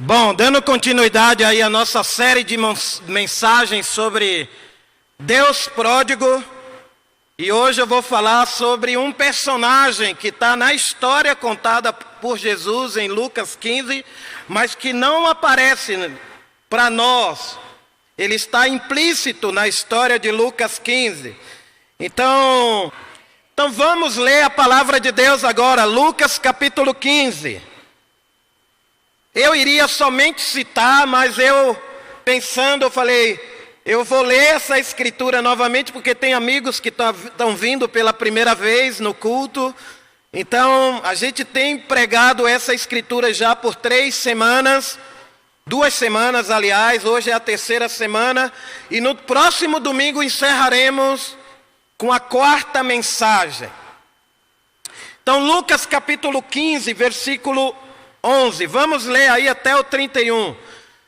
Bom, dando continuidade aí à nossa série de mensagens sobre Deus pródigo, e hoje eu vou falar sobre um personagem que está na história contada por Jesus em Lucas 15, mas que não aparece para nós. Ele está implícito na história de Lucas 15. Então vamos ler a palavra de Deus agora, Lucas capítulo 15. Eu iria somente citar, mas eu falei, eu vou ler essa escritura novamente, porque tem amigos que estão vindo pela primeira vez no culto. Então, a gente tem pregado essa escritura já por 3 semanas, 2 semanas, aliás, hoje é a 3ª semana, e no próximo domingo encerraremos com a 4ª mensagem. Então, Lucas capítulo 15, versículo 11, vamos ler aí até o 31.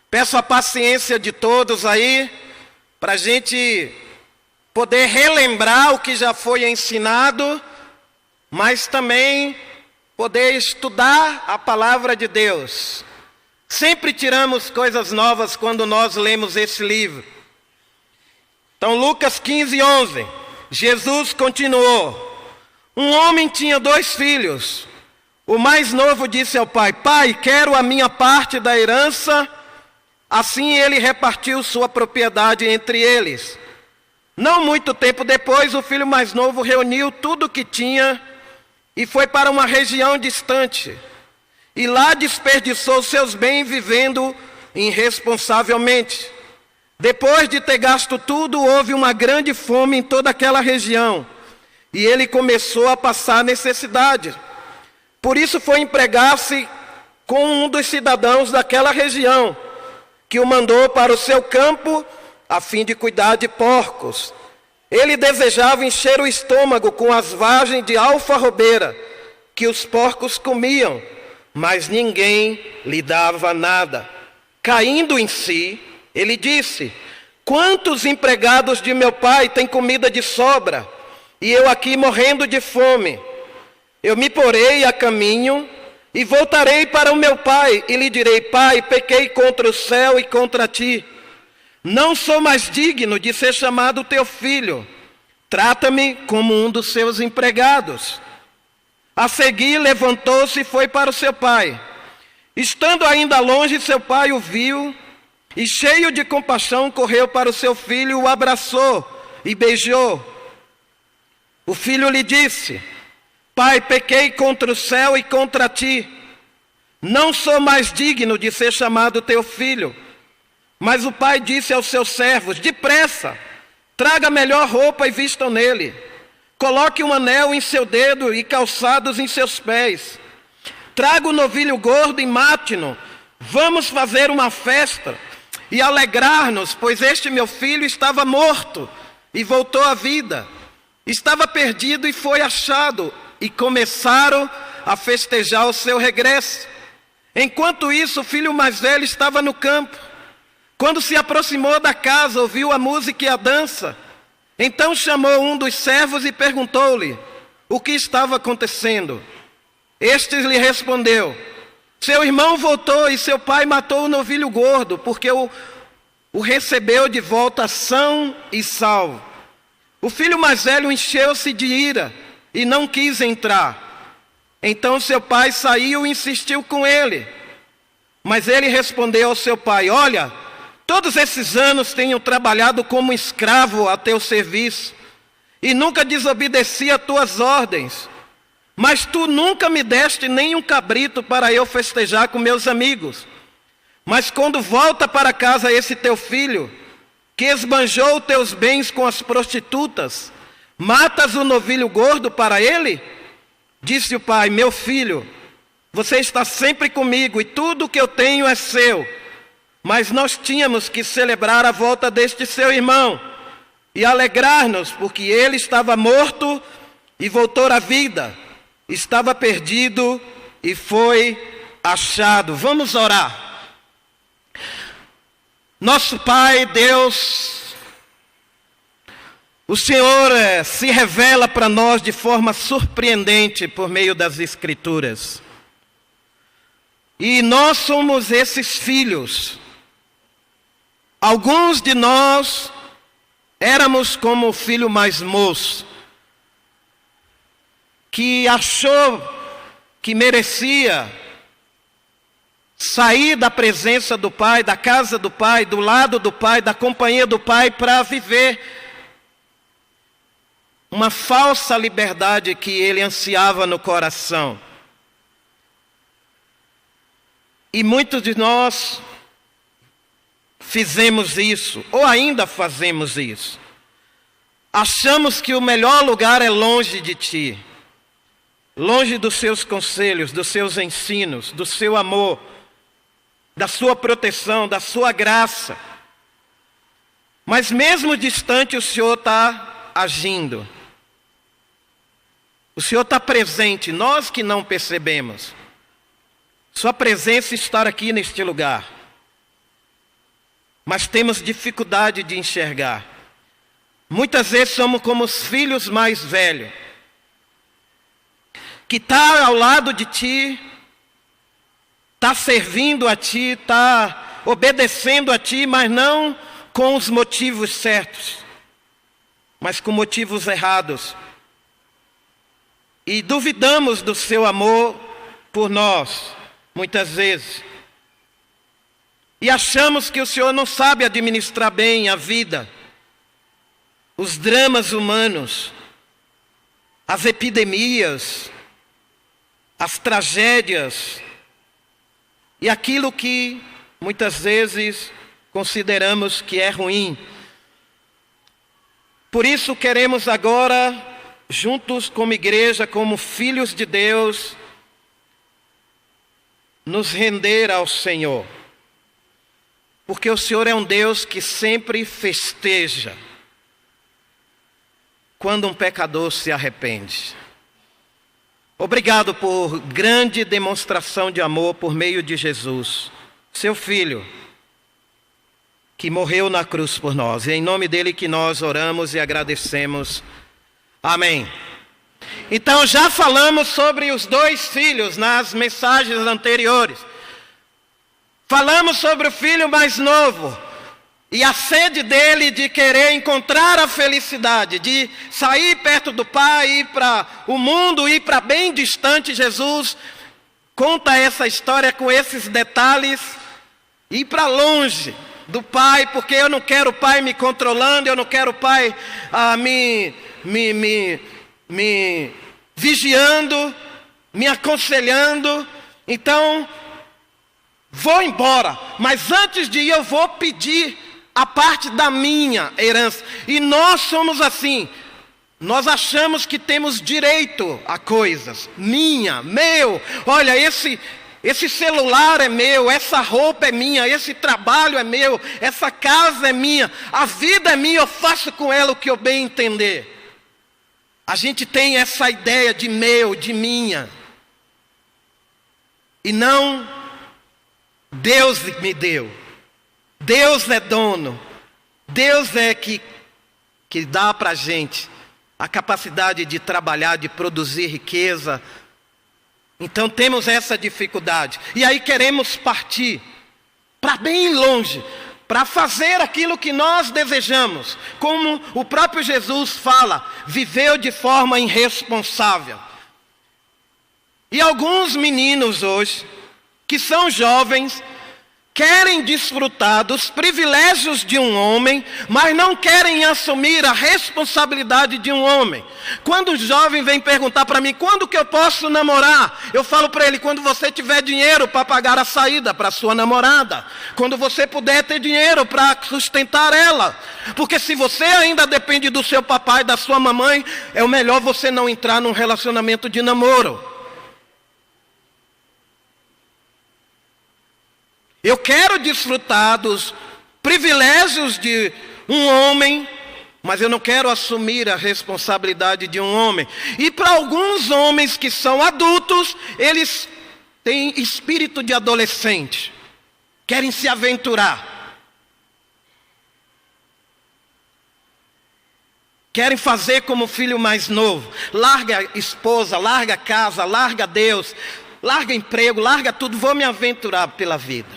Peço a paciência de todos aí, para a gente poder relembrar o que já foi ensinado, mas também poder estudar a palavra de Deus. Sempre tiramos coisas novas quando nós lemos esse livro. Então, Lucas 15, 11, Jesus continuou: um homem tinha 2 filhos. O mais novo disse ao pai: pai, quero a minha parte da herança. Assim ele repartiu sua propriedade entre eles. Não muito tempo depois, o filho mais novo reuniu tudo o que tinha e foi para uma região distante. E lá desperdiçou seus bens vivendo irresponsavelmente. Depois de ter gasto tudo, houve uma grande fome em toda aquela região. E ele começou a passar necessidade. Por isso foi empregar-se com um dos cidadãos daquela região, que o mandou para o seu campo a fim de cuidar de porcos. Ele desejava encher o estômago com as vagens de alfarrobeira que os porcos comiam, mas ninguém lhe dava nada. Caindo em si, ele disse: quantos empregados de meu pai têm comida de sobra, e eu aqui morrendo de fome? Eu me porei a caminho e voltarei para o meu pai e lhe direi: pai, pequei contra o céu e contra ti. Não sou mais digno de ser chamado teu filho. Trata-me como um dos seus empregados. A seguir levantou-se e foi para o seu pai. Estando ainda longe, seu pai o viu e, cheio de compaixão, correu para o seu filho, o abraçou e beijou. O filho lhe disse: pai, pequei contra o céu e contra ti. Não sou mais digno de ser chamado teu filho. Mas o pai disse aos seus servos: depressa, traga a melhor roupa e vistam nele. Coloque um anel em seu dedo e calçados em seus pés. Traga o novilho gordo e mate-no. Vamos fazer uma festa e alegrar-nos, pois este meu filho estava morto e voltou à vida. Estava perdido e foi achado. E começaram a festejar o seu regresso. Enquanto isso, o filho mais velho estava no campo. Quando se aproximou da casa, ouviu a música e a dança. Então chamou um dos servos e perguntou-lhe o que estava acontecendo. Este lhe respondeu: seu irmão voltou e seu pai matou o novilho gordo, porque o recebeu de volta são e salvo. O filho mais velho encheu-se de ira e não quis entrar. Então seu pai saiu e insistiu com ele. Mas ele respondeu ao seu pai: olha, todos esses anos tenho trabalhado como escravo a teu serviço e nunca desobedeci a tuas ordens. Mas tu nunca me deste nem um cabrito para eu festejar com meus amigos. Mas quando volta para casa esse teu filho, que esbanjou teus bens com as prostitutas, matas o novilho gordo para ele? Disse o pai: meu filho, você está sempre comigo e tudo o que eu tenho é seu. Mas nós tínhamos que celebrar a volta deste seu irmão e alegrar-nos, porque ele estava morto e voltou à vida. Estava perdido e foi achado. Vamos orar. Nosso Pai, Deus, o Senhor se revela para nós de forma surpreendente por meio das Escrituras. E nós somos esses filhos. Alguns de nós éramos como o filho mais moço, que achou que merecia sair da presença do pai, da casa do pai, do lado do pai, da companhia do pai, para viver uma falsa liberdade que ele ansiava no coração. E muitos de nós fizemos isso, ou ainda fazemos isso. Achamos que o melhor lugar é longe de ti, longe dos seus conselhos, dos seus ensinos, do seu amor, da sua proteção, da sua graça. Mas mesmo distante, o Senhor está agindo. O Senhor está presente, nós que não percebemos. Sua presença está aqui neste lugar. Mas temos dificuldade de enxergar. Muitas vezes somos como os filhos mais velhos, que está ao lado de ti, está servindo a ti, está obedecendo a ti, mas não com os motivos certos, mas com motivos errados. E duvidamos do seu amor por nós, muitas vezes. E achamos que o Senhor não sabe administrar bem a vida, os dramas humanos, as epidemias, as tragédias, e aquilo que muitas vezes consideramos que é ruim. Por isso queremos agora, juntos como igreja, como filhos de Deus, nos render ao Senhor. Porque o Senhor é um Deus que sempre festeja quando um pecador se arrepende. Obrigado por grande demonstração de amor por meio de Jesus, seu Filho, que morreu na cruz por nós. E é em nome dele que nós oramos e agradecemos. Amém. Então já falamos sobre os dois filhos nas mensagens anteriores. Falamos sobre o filho mais novo e a sede dele de querer encontrar a felicidade, de sair perto do pai, ir para o mundo, ir para bem distante. Jesus conta essa história com esses detalhes, ir para longe do pai, porque eu não quero o pai me controlando, eu não quero o pai me vigiando, me aconselhando. Então, vou embora, mas antes de ir eu vou pedir a parte da minha herança. E nós somos assim, nós achamos que temos direito a coisas, minha, meu, olha, esse celular é meu, essa roupa é minha, esse trabalho é meu, essa casa é minha, a vida é minha, eu faço com ela o que eu bem entender. A gente tem essa ideia de meu, de minha, e não Deus me deu, Deus é dono, Deus é que dá para a gente a capacidade de trabalhar, de produzir riqueza. Então temos essa dificuldade, e aí queremos partir para bem longe, para fazer aquilo que nós desejamos, como o próprio Jesus fala, viveu de forma irresponsável. E alguns meninos hoje, que são jovens, querem desfrutar dos privilégios de um homem, mas não querem assumir a responsabilidade de um homem. Quando o jovem vem perguntar para mim, quando que eu posso namorar? Eu falo para ele, quando você tiver dinheiro para pagar a saída para sua namorada. Quando você puder ter dinheiro para sustentar ela. Porque se você ainda depende do seu papai e da sua mamãe, é o melhor você não entrar num relacionamento de namoro. Eu quero desfrutar dos privilégios de um homem, mas eu não quero assumir a responsabilidade de um homem. E para alguns homens que são adultos, eles têm espírito de adolescente, querem se aventurar, querem fazer como o filho mais novo, larga a esposa, larga a casa, larga Deus, larga emprego, larga tudo, vou me aventurar pela vida.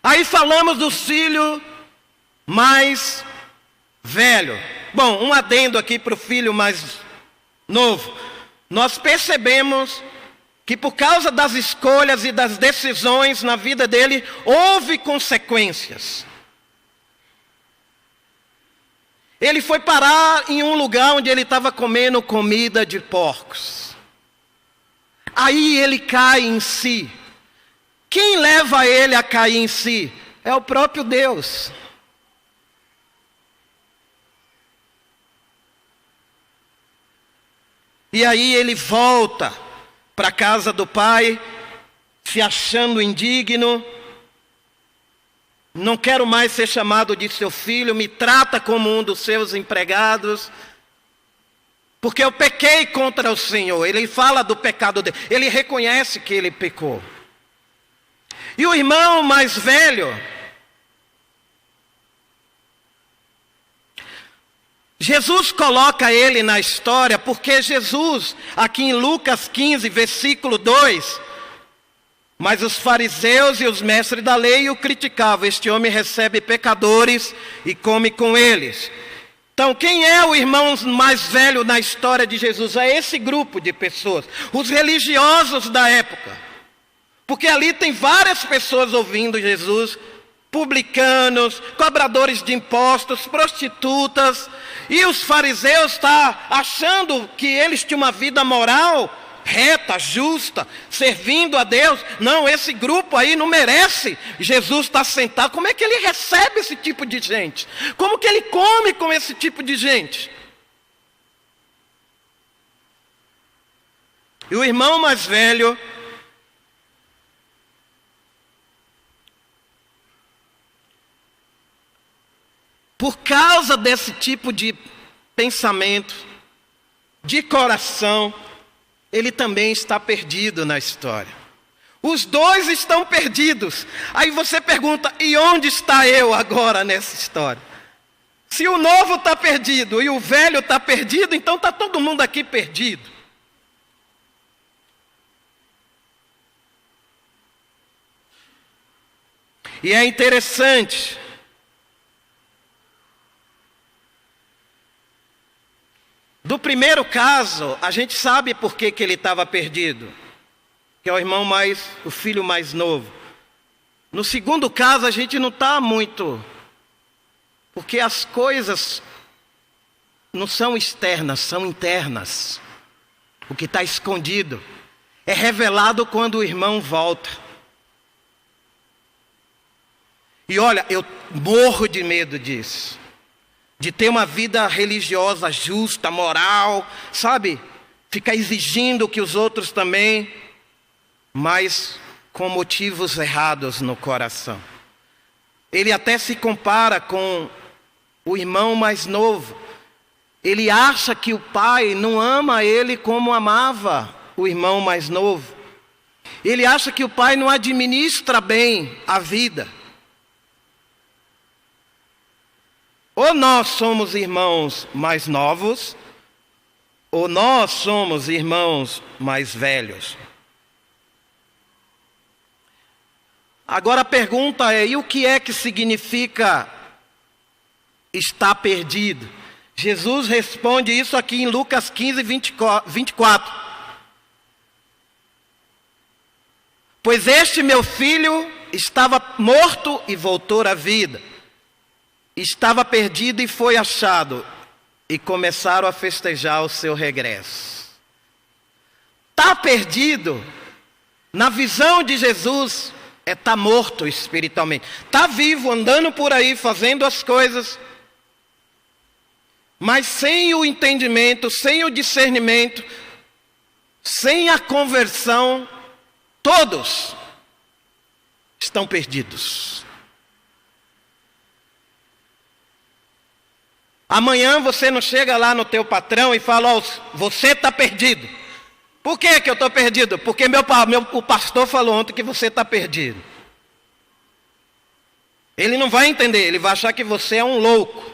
Aí falamos do filho mais velho. Bom, um adendo aqui para o filho mais novo. Nós percebemos que por causa das escolhas e das decisões na vida dele, houve consequências. Ele foi parar em um lugar onde ele estava comendo comida de porcos. Aí ele cai em si. Quem leva ele a cair em si? É o próprio Deus. E aí ele volta para a casa do pai, se achando indigno. Não quero mais ser chamado de seu filho, me trata como um dos seus empregados, porque eu pequei contra o Senhor. Ele fala do pecado dele, ele reconhece que ele pecou. E o irmão mais velho, Jesus coloca ele na história, porque Jesus, aqui em Lucas 15, versículo 2, mas os fariseus e os mestres da lei o criticavam. Este homem recebe pecadores e come com eles. Então, quem é o irmão mais velho na história de Jesus? É esse grupo de pessoas, os religiosos da época. Porque ali tem várias pessoas ouvindo Jesus, publicanos, cobradores de impostos, prostitutas. E os fariseus estão achando que eles tinham uma vida moral reta, justa, servindo a Deus. Não, esse grupo aí não merece. Jesus está sentado. Como é que ele recebe esse tipo de gente? Como que ele come com esse tipo de gente? E o irmão mais velho, por causa desse tipo de pensamento, de coração, ele também está perdido na história. Os dois estão perdidos. Aí você pergunta, e onde está eu agora nessa história? Se o novo está perdido e o velho está perdido, então está todo mundo aqui perdido. E é interessante, do primeiro caso, a gente sabe por que ele estava perdido, que é o filho mais novo. No segundo caso, a gente não está muito, porque as coisas não são externas, são internas. O que está escondido é revelado quando o irmão volta. E olha, eu morro de medo disso. De ter uma vida religiosa justa, moral, sabe? Ficar exigindo que os outros também, mas com motivos errados no coração. Ele até se compara com o irmão mais novo. Ele acha que o pai não ama ele como amava o irmão mais novo. Ele acha que o pai não administra bem a vida. Ou nós somos irmãos mais novos, ou nós somos irmãos mais velhos. Agora a pergunta é, e o que é que significa estar perdido? Jesus responde isso aqui em Lucas 15, 24. Pois este meu filho estava morto e voltou à vida. Estava perdido e foi achado. E começaram a festejar o seu regresso. Está perdido, na visão de Jesus, é estar morto espiritualmente. Está vivo, andando por aí, fazendo as coisas, mas sem o entendimento, sem o discernimento, sem a conversão, todos estão perdidos. Amanhã você não chega lá no teu patrão e fala, ó, você está perdido. Por que eu estou perdido? Porque o pastor falou ontem que você está perdido. Ele não vai entender, ele vai achar que você é um louco.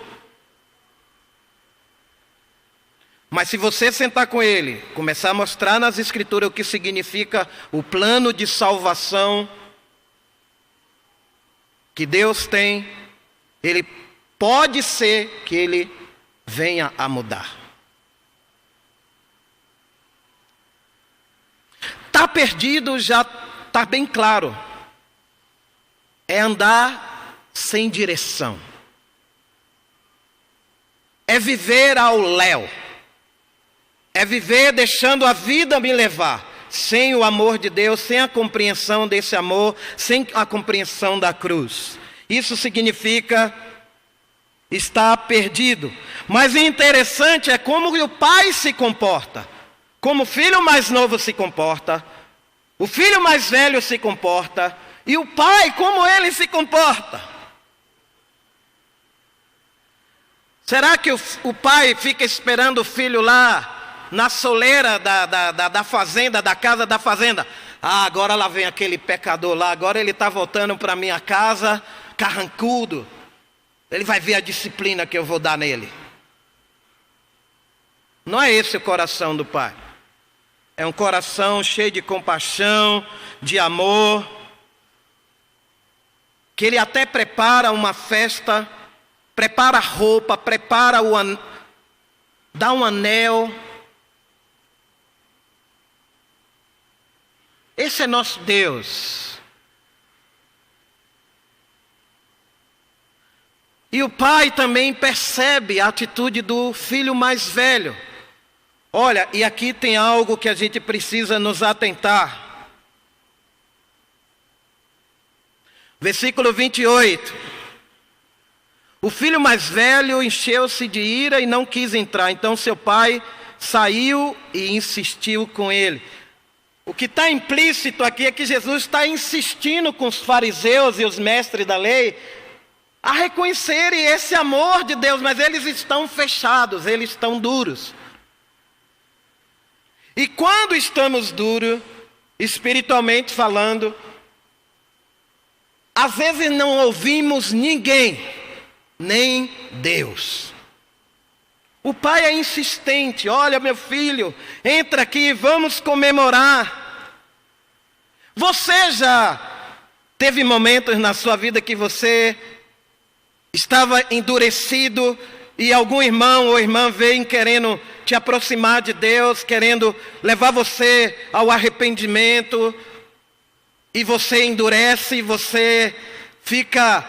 Mas se você sentar com ele, começar a mostrar nas Escrituras o que significa o plano de salvação que Deus tem, ele pode ser que ele venha a mudar. Está perdido, já está bem claro. É andar sem direção. É viver ao léu. É viver deixando a vida me levar. Sem o amor de Deus, sem a compreensão desse amor, sem a compreensão da cruz. Isso significa estar perdido. Mas o interessante é como o pai se comporta. Como o filho mais novo se comporta. O filho mais velho se comporta. E o pai, como ele se comporta. Será que o pai fica esperando o filho lá na soleira da fazenda, da casa da fazenda? Ah, agora lá vem aquele pecador lá, agora ele está voltando para minha casa, carrancudo. Ele vai ver a disciplina que eu vou dar nele. Não é esse o coração do pai. É um coração cheio de compaixão, de amor, que ele até prepara uma festa, prepara roupa, prepara dá um anel. Esse é nosso Deus. E o pai também percebe a atitude do filho mais velho. Olha, e aqui tem algo que a gente precisa nos atentar. Versículo 28. O filho mais velho encheu-se de ira e não quis entrar. Então seu pai saiu e insistiu com ele. O que está implícito aqui é que Jesus está insistindo com os fariseus e os mestres da lei a reconhecerem esse amor de Deus, mas eles estão fechados, eles estão duros. E quando estamos duros, espiritualmente falando, às vezes não ouvimos ninguém, nem Deus. O pai é insistente. Olha, meu filho, entra aqui, vamos comemorar. Você já teve momentos na sua vida que você estava endurecido e algum irmão ou irmã vem querendo te aproximar de Deus, querendo levar você ao arrependimento, e você endurece, você fica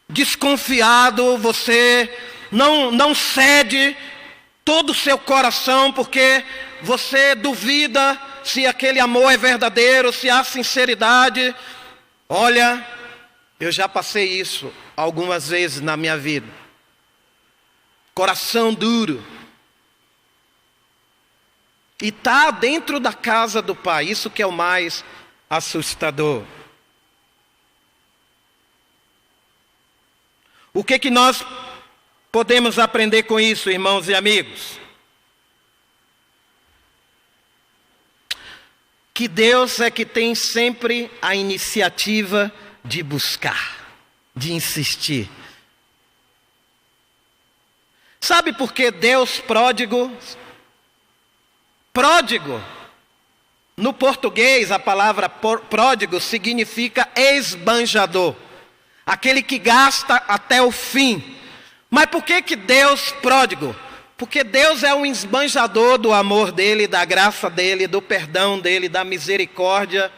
desconfiado, você não cede todo o seu coração, porque você duvida se aquele amor é verdadeiro, se há sinceridade. Olha, eu já passei isso algumas vezes na minha vida. Coração duro. E está dentro da casa do pai, isso que é o mais assustador. O que nós podemos aprender com isso, irmãos e amigos? Que Deus é que tem sempre a iniciativa de buscar, de insistir. Sabe por que Deus pródigo? Pródigo, no português a palavra pródigo significa esbanjador. Aquele que gasta até o fim. Mas por que Deus pródigo? Porque Deus é um esbanjador do amor dele, da graça dele, do perdão dele, da misericórdia.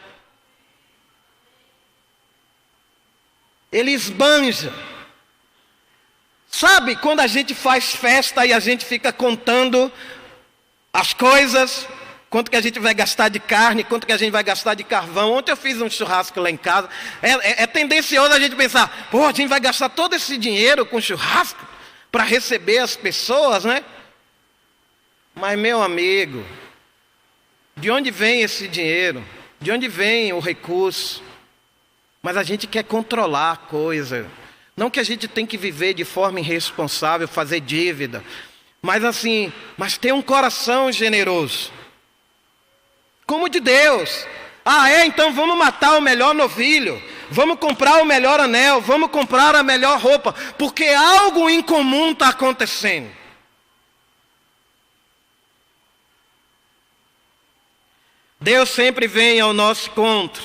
Ele esbanja. Sabe quando a gente faz festa e a gente fica contando as coisas, quanto que a gente vai gastar de carne, quanto que a gente vai gastar de carvão. Ontem eu fiz um churrasco lá em casa. É tendencioso a gente pensar, a gente vai gastar todo esse dinheiro com churrasco para receber as pessoas, né? Mas, meu amigo, de onde vem esse dinheiro? De onde vem o recurso? Mas a gente quer controlar a coisa. Não que a gente tem que viver de forma irresponsável, fazer dívida. Mas ter um coração generoso. Como de Deus. Então vamos matar o melhor novilho. Vamos comprar o melhor anel. Vamos comprar a melhor roupa. Porque algo incomum está acontecendo. Deus sempre vem ao nosso encontro,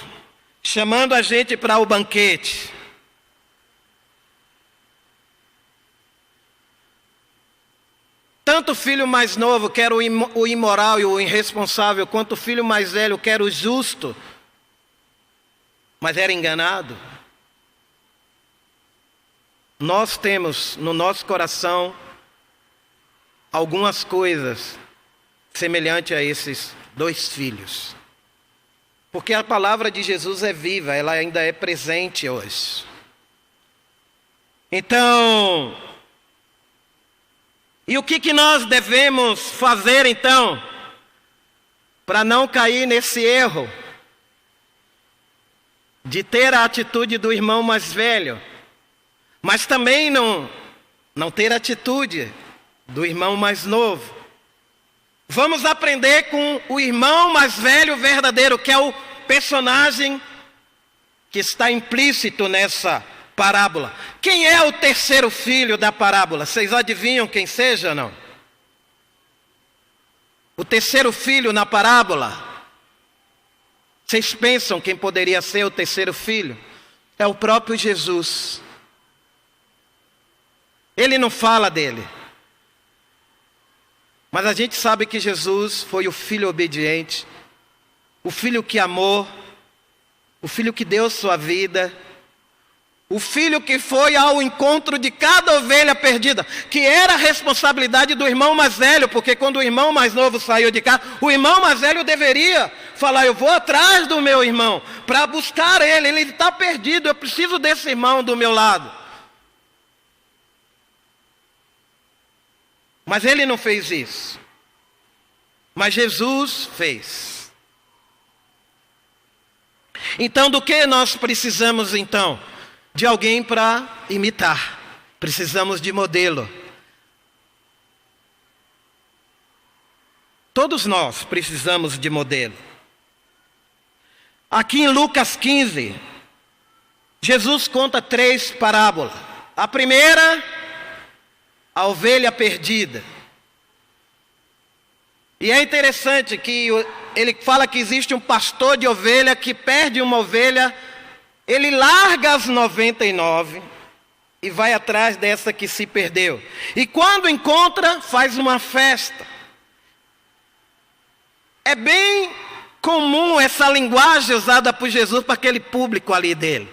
chamando a gente para o banquete. Tanto o filho mais novo quer o imoral e o irresponsável, quanto o filho mais velho quer o justo, mas era enganado. Nós temos no nosso coração algumas coisas semelhantes a esses dois filhos. Porque a palavra de Jesus é viva, ela ainda é presente hoje. Então, e o que nós devemos fazer então, para não cair nesse erro de ter a atitude do irmão mais velho, mas também não ter a atitude do irmão mais novo? Vamos aprender com o irmão mais velho verdadeiro, que é o personagem que está implícito nessa parábola. Quem é o terceiro filho da parábola? Vocês adivinham quem seja ou não? O terceiro filho na parábola. Vocês pensam quem poderia ser o terceiro filho? É o próprio Jesus. Ele não fala dele. Mas a gente sabe que Jesus foi o filho obediente, o filho que amou, o filho que deu sua vida, o filho que foi ao encontro de cada ovelha perdida, que era a responsabilidade do irmão mais velho, porque quando o irmão mais novo saiu de casa, o irmão mais velho deveria falar: eu vou atrás do meu irmão para buscar ele está perdido, eu preciso desse irmão do meu lado. Mas ele não fez isso. Mas Jesus fez. Então, do que nós precisamos então? De alguém para imitar. Precisamos de modelo. Todos nós precisamos de modelo. Aqui em Lucas 15, Jesus conta 3 parábolas. A primeira, a ovelha perdida. E é interessante que ele fala que existe um pastor de ovelha que perde uma ovelha, ele larga as 99 e vai atrás dessa que se perdeu. E quando encontra, faz uma festa. É bem comum essa linguagem usada por Jesus para aquele público ali dele,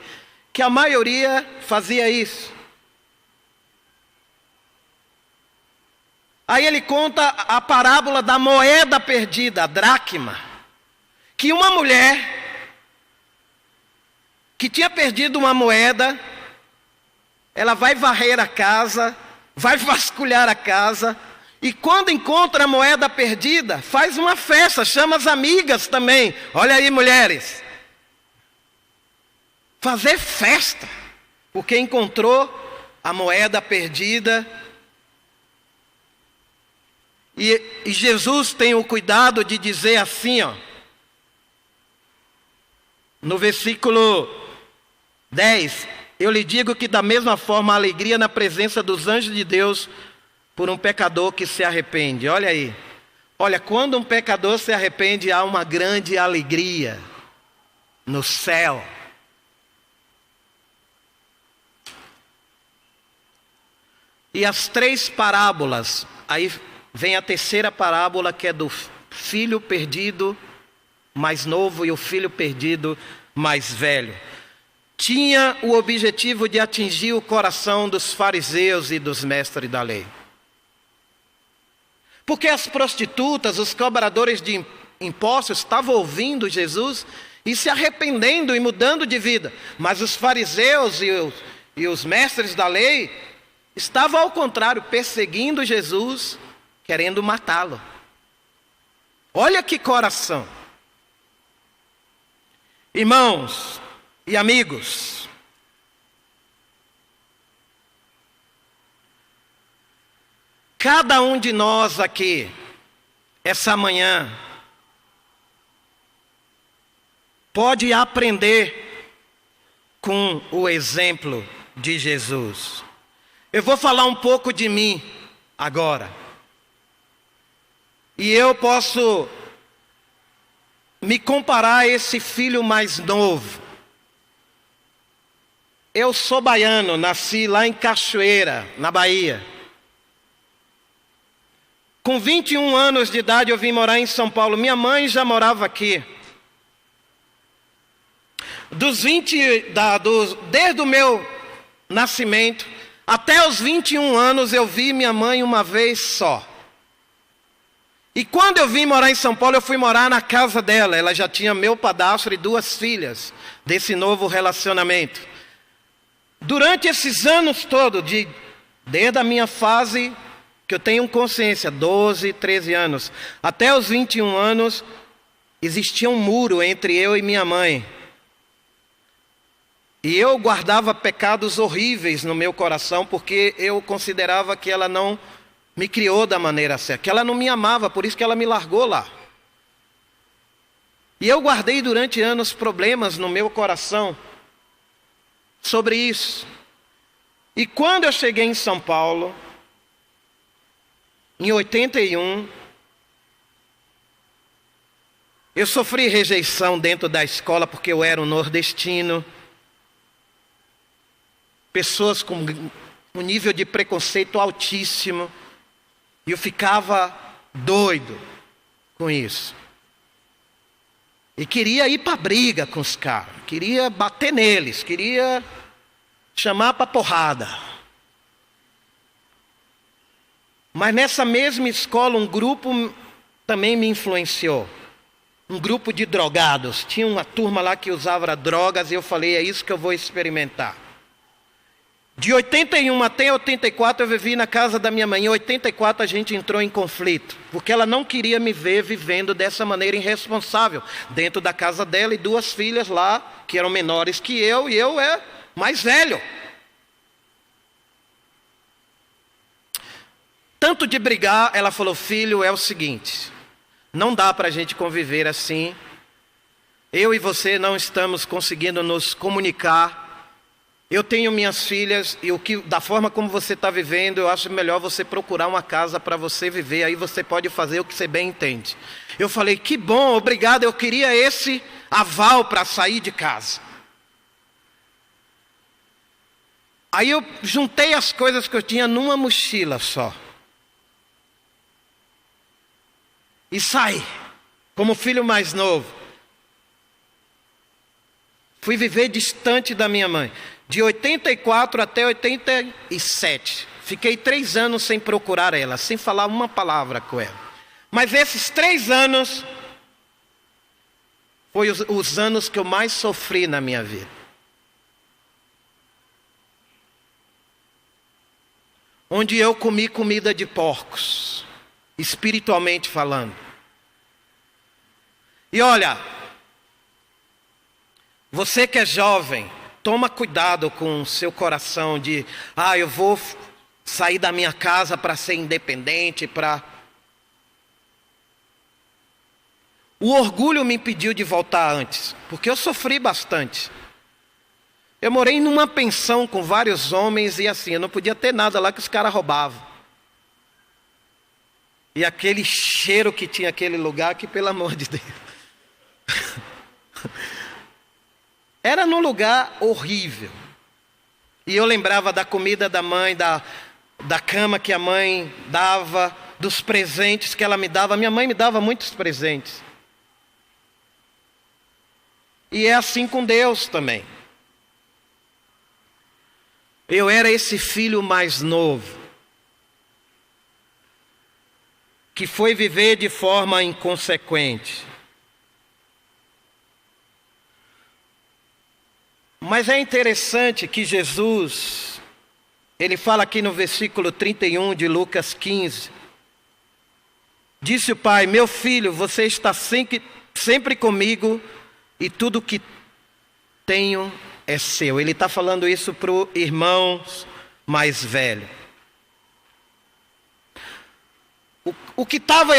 que a maioria fazia isso. Aí ele conta a parábola da moeda perdida, a dracma, que uma mulher que tinha perdido uma moeda, ela vai varrer a casa, vai vasculhar a casa, e quando encontra a moeda perdida, faz uma festa, chama as amigas também. Olha aí, mulheres. Fazer festa, porque encontrou a moeda perdida. E Jesus tem o cuidado de dizer assim, ó, no versículo 10, eu lhe digo que da mesma forma a alegria na presença dos anjos de Deus por um pecador que se arrepende. Olha aí. Olha, quando um pecador se arrepende, há uma grande alegria no céu. E as 3 parábolas, aí vem a terceira parábola, que é do filho perdido mais novo e o filho perdido mais velho. Tinha o objetivo de atingir o coração dos fariseus e dos mestres da lei. Porque as prostitutas, os cobradores de impostos estavam ouvindo Jesus e se arrependendo e mudando de vida. Mas os fariseus e os mestres da lei estavam ao contrário, perseguindo Jesus, querendo matá-lo. Olha que coração. Irmãos e amigos, cada um de nós aqui, essa manhã, pode aprender com o exemplo de Jesus. Eu vou falar um pouco de mim agora. E eu posso me comparar a esse filho mais novo. Eu sou baiano, nasci lá em Cachoeira, na Bahia. Com 21 anos de idade eu vim morar em São Paulo. Minha mãe já morava aqui. Desde o meu nascimento até os 21 anos eu vi minha mãe uma vez só. E quando eu vim morar em São Paulo, eu fui morar na casa dela. Ela já tinha meu padrasto e 2 filhas desse novo relacionamento. Durante esses anos todos, desde a minha fase, que eu tenho consciência, 12, 13 anos, até os 21 anos, existia um muro entre eu e minha mãe. E eu guardava pecados horríveis no meu coração, porque eu considerava que ela não me criou da maneira certa, que ela não me amava, por isso que ela me largou lá. E eu guardei durante anos problemas no meu coração sobre isso. E quando eu cheguei em São Paulo, em 81, eu sofri rejeição dentro da escola porque eu era um nordestino. Pessoas com um nível de preconceito altíssimo. E eu ficava doido com isso. E queria ir para briga com os caras. Queria bater neles. Queria chamar para porrada. Mas nessa mesma escola, um grupo também me influenciou. Um grupo de drogados. Tinha uma turma lá que usava drogas e eu falei, é isso que eu vou experimentar. De 81 até 84 eu vivi na casa da minha mãe. Em 84 a gente entrou em conflito, porque ela não queria me ver vivendo dessa maneira irresponsável, dentro da casa dela e 2 filhas lá, que eram menores que eu, e eu é mais velho. Tanto de brigar, ela falou, filho, é o seguinte, não dá para a gente conviver assim. Eu e você não estamos conseguindo nos comunicar. Eu tenho minhas filhas e da forma como você está vivendo, eu acho melhor você procurar uma casa para você viver, aí você pode fazer o que você bem entende. Eu falei, que bom, obrigado, eu queria esse aval para sair de casa. Aí eu juntei as coisas que eu tinha numa mochila só. E saí, como filho mais novo. Fui viver distante da minha mãe. De 84 até 87. Fiquei 3 anos sem procurar ela, sem falar uma palavra com ela. Mas esses 3 anos foi os anos que eu mais sofri na minha vida. Onde eu comi comida de porcos, espiritualmente falando. E olha, você que é jovem, toma cuidado com o seu coração de, eu vou sair da minha casa para ser independente, O orgulho me impediu de voltar antes, porque eu sofri bastante. Eu morei numa pensão com vários homens e assim, eu não podia ter nada lá que os caras roubavam. E aquele cheiro que tinha aquele lugar, que pelo amor de Deus. Era num lugar horrível. E eu lembrava da comida da mãe, da cama que a mãe dava, dos presentes que ela me dava. Minha mãe me dava muitos presentes. E é assim com Deus também. Eu era esse filho mais novo, que foi viver de forma inconsequente. Mas é interessante que Jesus, ele fala aqui no versículo 31 de Lucas 15, disse o pai, meu filho, você está sempre comigo e tudo que tenho é seu. Ele está falando isso para o irmão mais velho. O que estava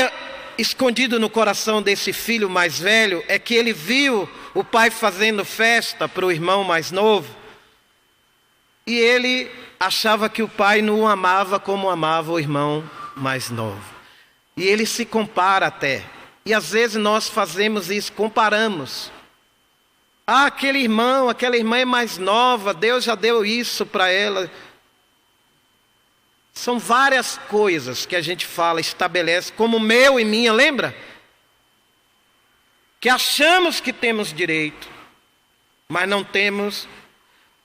escondido no coração desse filho mais velho é que ele viu o pai fazendo festa para o irmão mais novo e ele achava que o pai não o amava como amava o irmão mais novo. E ele se compara até. E às vezes nós fazemos isso, comparamos. Ah, aquele irmão, aquela irmã é mais nova, Deus já deu isso para ela. São várias coisas que a gente fala, estabelece, como meu e minha, lembra? Que achamos que temos direito, mas não temos.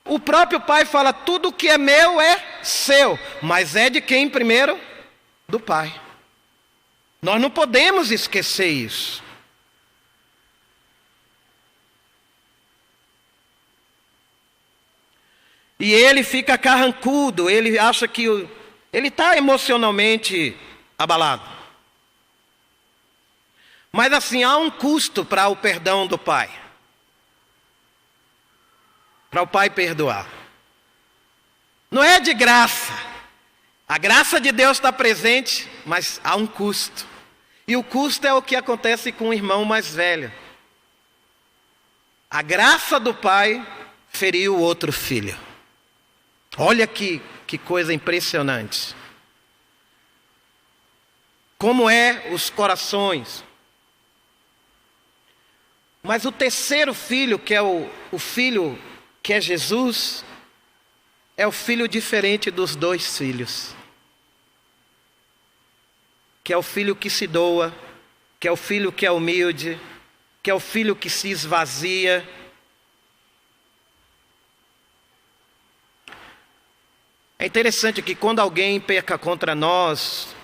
O próprio Pai fala, tudo que é meu é seu, mas é de quem primeiro? Do Pai. Nós não podemos esquecer isso. E ele fica carrancudo, ele acha que ele está emocionalmente abalado. Mas assim, há um custo para o perdão do Pai. Para o Pai perdoar. Não é de graça. A graça de Deus está presente, mas há um custo. E o custo é o que acontece com o irmão mais velho. A graça do Pai feriu o outro filho. Olha que coisa impressionante. Como é os corações. Mas o terceiro filho, que é o filho que é Jesus, é o filho diferente dos dois filhos. Que é o filho que se doa, que é o filho que é humilde, que é o filho que se esvazia. É interessante que quando alguém peca contra nós,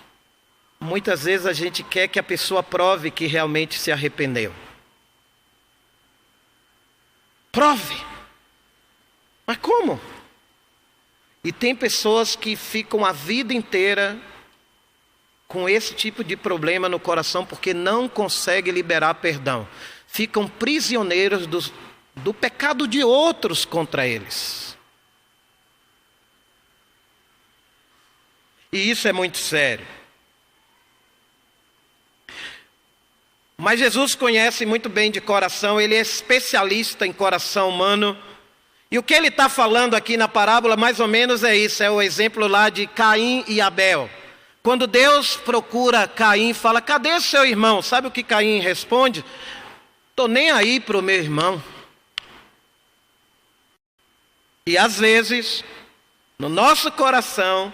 muitas vezes a gente quer que a pessoa prove que realmente se arrependeu. Prove. Mas como? E tem pessoas que ficam a vida inteira com esse tipo de problema no coração porque não conseguem liberar perdão. Ficam prisioneiros do pecado de outros contra eles. E isso é muito sério. Mas Jesus conhece muito bem de coração, ele é especialista em coração humano. E o que ele está falando aqui na parábola, mais ou menos é isso, é o exemplo lá de Caim e Abel. Quando Deus procura Caim e fala, cadê seu irmão? Sabe o que Caim responde? Estou nem aí para o meu irmão. E às vezes, no nosso coração,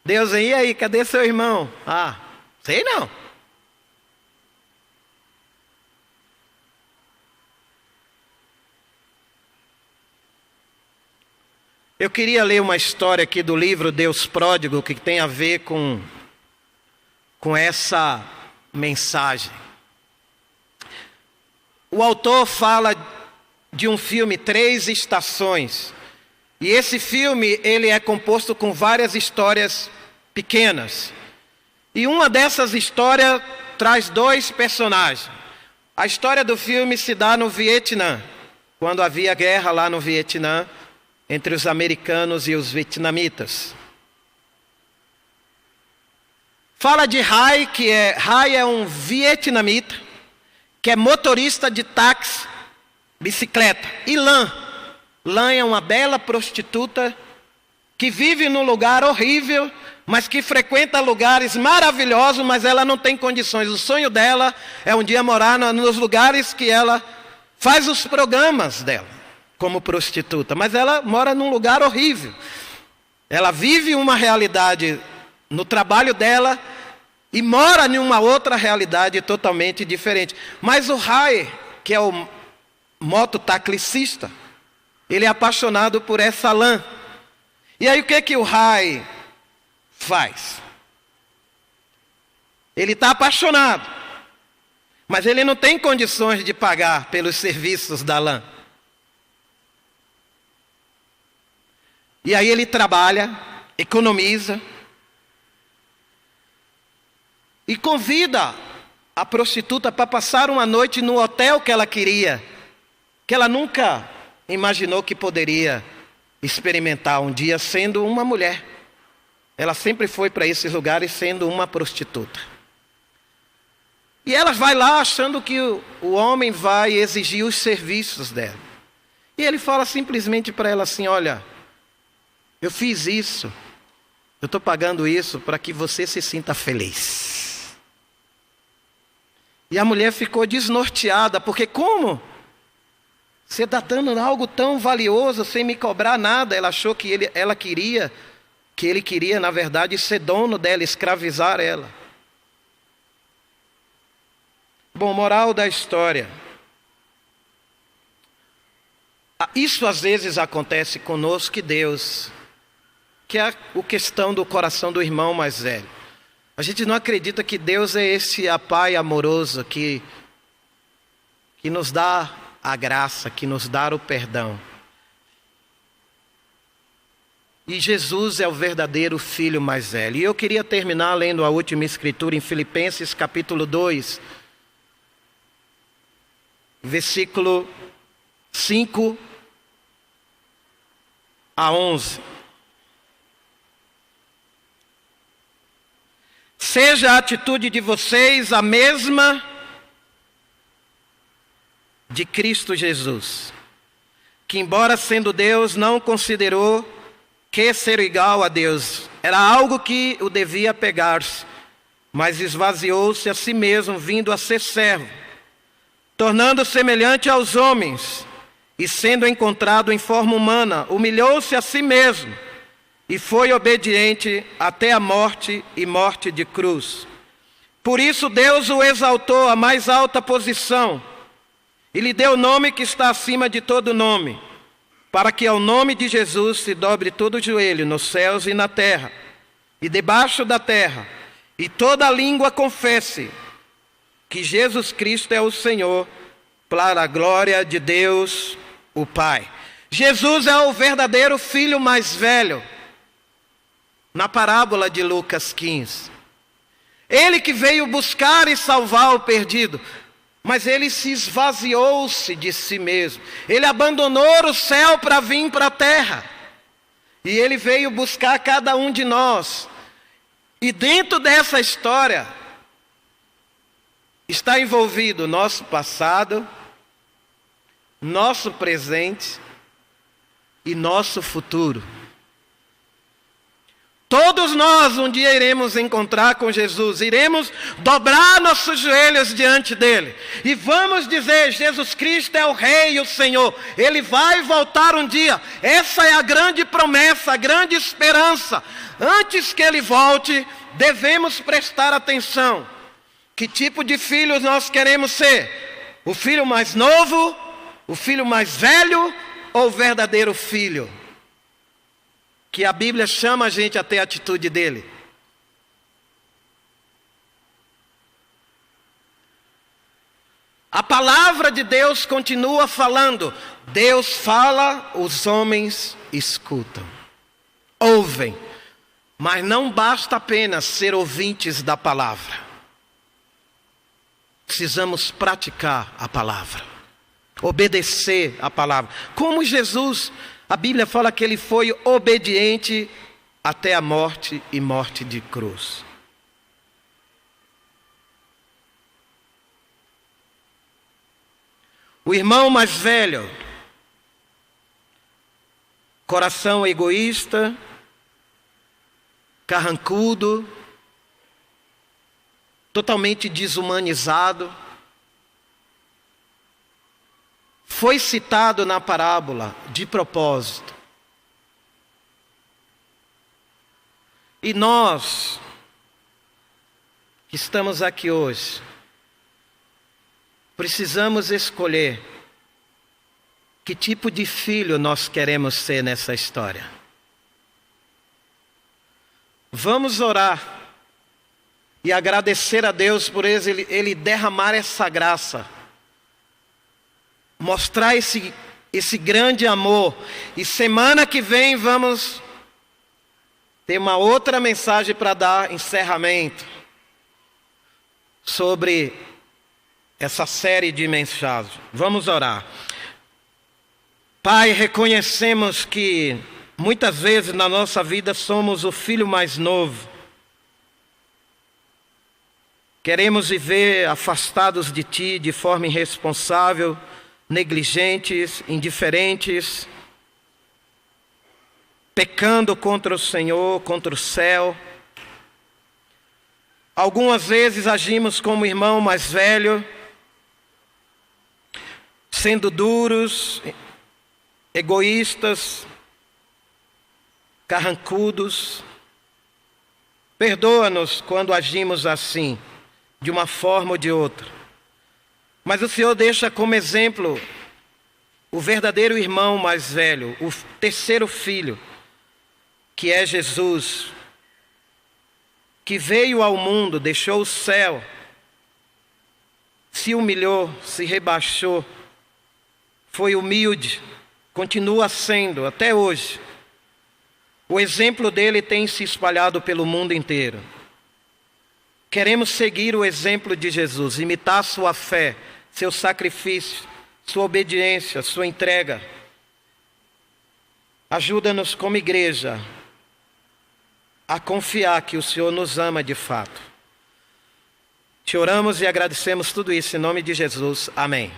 Deus vem, e aí, cadê seu irmão? Ah, sei não. Eu queria ler uma história aqui do livro Deus Pródigo, que tem a ver com essa mensagem. O autor fala de um filme, 3 Estações. E esse filme, ele é composto com várias histórias pequenas. E uma dessas histórias traz 2 personagens. A história do filme se dá no Vietnã, quando havia guerra lá no Vietnã, entre os americanos e os vietnamitas. Fala de Hai, Hai é um vietnamita, que é motorista de táxi, bicicleta. E Lan é uma bela prostituta que vive num lugar horrível, mas que frequenta lugares maravilhosos, mas ela não tem condições. O sonho dela é um dia morar nos lugares que ela faz os programas dela, como prostituta. Mas ela mora num lugar horrível. Ela vive uma realidade no trabalho dela e mora em uma outra realidade totalmente diferente. Mas o Hai, que é o mototaxista, ele é apaixonado por essa Lan. E aí o que o Hai faz? Ele está apaixonado, mas ele não tem condições de pagar pelos serviços da Lan. E aí ele trabalha, economiza e convida a prostituta para passar uma noite no hotel que ela queria, que ela nunca imaginou que poderia experimentar um dia sendo uma mulher. Ela sempre foi para esses lugares sendo uma prostituta. E ela vai lá achando que o homem vai exigir os serviços dela. E ele fala simplesmente para ela assim, olha, eu fiz isso, eu estou pagando isso para que você se sinta feliz. E a mulher ficou desnorteada, porque como? Você está dando algo tão valioso sem me cobrar nada. Ela achou que ele queria, na verdade, ser dono dela, escravizar ela. Bom, moral da história. Isso às vezes acontece conosco que Deus, que é a questão do coração do irmão mais velho. A gente não acredita que Deus é esse pai amoroso que nos dá a graça, que nos dá o perdão. E Jesus é o verdadeiro filho mais velho. E eu queria terminar lendo a última escritura em Filipenses capítulo 2, versículo 5 a 11. Seja a atitude de vocês a mesma de Cristo Jesus, que embora sendo Deus, não considerou que ser igual a Deus era algo que o devia pegar-se, mas esvaziou-se a si mesmo, vindo a ser servo, tornando semelhante aos homens, e sendo encontrado em forma humana, humilhou-se a si mesmo, e foi obediente até a morte e morte de cruz. Por isso Deus o exaltou à mais alta posição, e lhe deu o nome que está acima de todo nome, para que ao nome de Jesus se dobre todo o joelho nos céus e na terra, e debaixo da terra, e toda língua confesse que Jesus Cristo é o Senhor, para a glória de Deus, o Pai. Jesus é o verdadeiro filho mais velho, na parábola de Lucas 15. Ele que veio buscar e salvar o perdido, mas ele se esvaziou-se de si mesmo. Ele abandonou o céu para vir para a terra. E ele veio buscar cada um de nós. E dentro dessa história está envolvido nosso passado, nosso presente e nosso futuro. Todos nós um dia iremos encontrar com Jesus, iremos dobrar nossos joelhos diante dele e vamos dizer: Jesus Cristo é o Rei e o Senhor, ele vai voltar um dia. Essa é a grande promessa, a grande esperança. Antes que ele volte, devemos prestar atenção. Que tipo de filhos nós queremos ser? O filho mais novo, o filho mais velho ou o verdadeiro filho? Que a Bíblia chama a gente a ter a atitude dele. A palavra de Deus continua falando. Deus fala, os homens escutam, ouvem. Mas não basta apenas ser ouvintes da palavra. Precisamos praticar a palavra, obedecer a palavra. Como Jesus, a Bíblia fala que ele foi obediente até a morte e morte de cruz. O irmão mais velho, coração egoísta, carrancudo, totalmente desumanizado, foi citado na parábola de propósito. E nós, que estamos aqui hoje, precisamos escolher que tipo de filho nós queremos ser nessa história. Vamos orar e agradecer a Deus por ele derramar essa graça, mostrar esse grande amor. E semana que vem vamos ter uma outra mensagem para dar encerramento sobre essa série de mensagens. Vamos orar. Pai, reconhecemos que muitas vezes na nossa vida somos o filho mais novo. Queremos viver afastados de Ti de forma irresponsável, negligentes, indiferentes, pecando contra o Senhor, contra o céu. Algumas vezes agimos como irmão mais velho, sendo duros, egoístas, carrancudos. Perdoa-nos quando agimos assim, de uma forma ou de outra. Mas o Senhor deixa como exemplo o verdadeiro irmão mais velho, o terceiro filho, que é Jesus, que veio ao mundo, deixou o céu, se humilhou, se rebaixou, foi humilde, continua sendo até hoje. O exemplo dele tem se espalhado pelo mundo inteiro. Queremos seguir o exemplo de Jesus, imitar sua fé, seu sacrifício, sua obediência, sua entrega. Ajuda-nos como igreja a confiar que o Senhor nos ama de fato. Te oramos e agradecemos tudo isso em nome de Jesus. Amém.